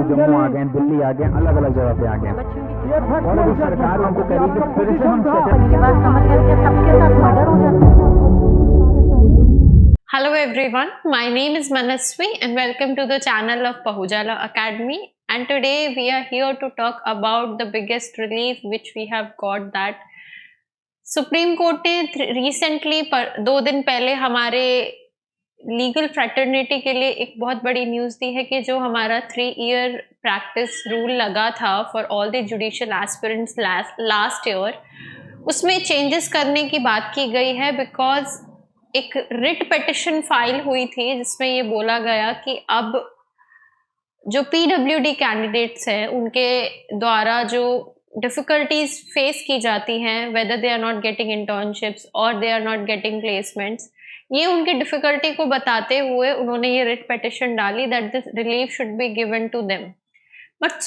जम्मू आ गए, दिल्ली आ गए, अलग अलग जगह पे आ गए और अभी सरकार उनको कह रही है कि फिर से हम मेरी बात समझ गए कि सबके साथ मर्डर हो जाता है। Hello everyone, my name is Manaswi and welcome to the channel of Pahujala Academy, and today we are here to talk about the biggest relief which we have got, that supreme court ने recently 2 दिन पहले हमारे legal fraternity के लिए एक बहुत बड़ी news दी है कि जो हमारा 3 ईयर प्रैक्टिस रूल लगा था for all the judicial aspirants last year, उसमें चेंजेस करने की बात की गई है। बिकॉज एक रिट पिटिशन फाइल हुई थी जिसमें ये बोला गया कि अब जो पीडब्ल्यूडी कैंडिडेट्स हैं उनके द्वारा जो डिफिकल्टीज फेस की जाती हैं, whether they are not getting internships और they are not getting placements, ये उनकी डिफिकल्टी को बताते हुए उन्होंने ये रिट पिटिशन डाली that this relief should be given to them. But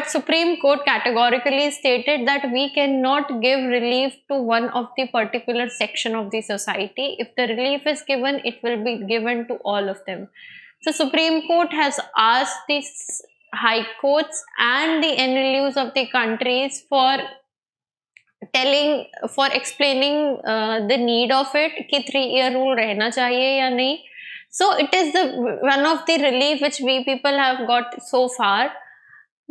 Supreme Court categorically stated that we cannot give relief to one of the particular section of the society. If the relief is given, it will be given to all of them. So Supreme Court has asked the high courts and the NLUs of the countries for explaining the need of it कि 3-year rule रहना चाहिए या नहीं. So it is the one of the relief which we people have got so far,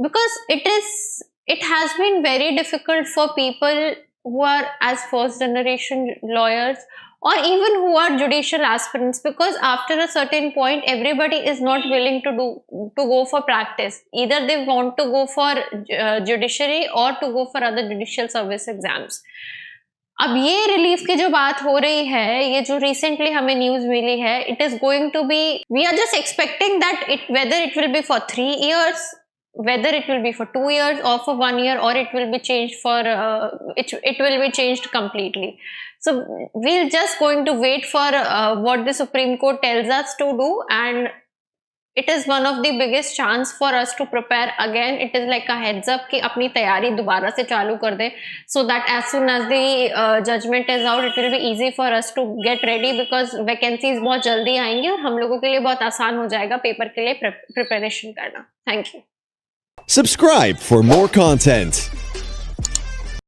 because it has been very difficult for people who are as first generation lawyers or even who are judicial aspirants, because after a certain point everybody is not willing to go for practice. Either they want to go for judiciary or to go for other judicial service exams. अब ये relief की जो बात हो रही है, ये जो रिसेंटली हमें न्यूज मिली है, it is going to be, we are just expecting that whether it will be for 3 years, whether it will be for 2 years or for 1 year, or it will be changed for it will be changed completely. So we're just going to wait for what the Supreme Court tells us to do, and it is one of the biggest chance for us to prepare again. It is like a heads up कि अपनी तैयारी दोबारा से चालू कर दें, so that as soon as the judgment is out, it will be easy for us to get ready, because vacancies बहुत जल्दी आएंगी और हम लोगों के लिए बहुत आसान हो जाएगा पेपर के लिए प्रिपरेशन करना. Thank you. Subscribe for more content.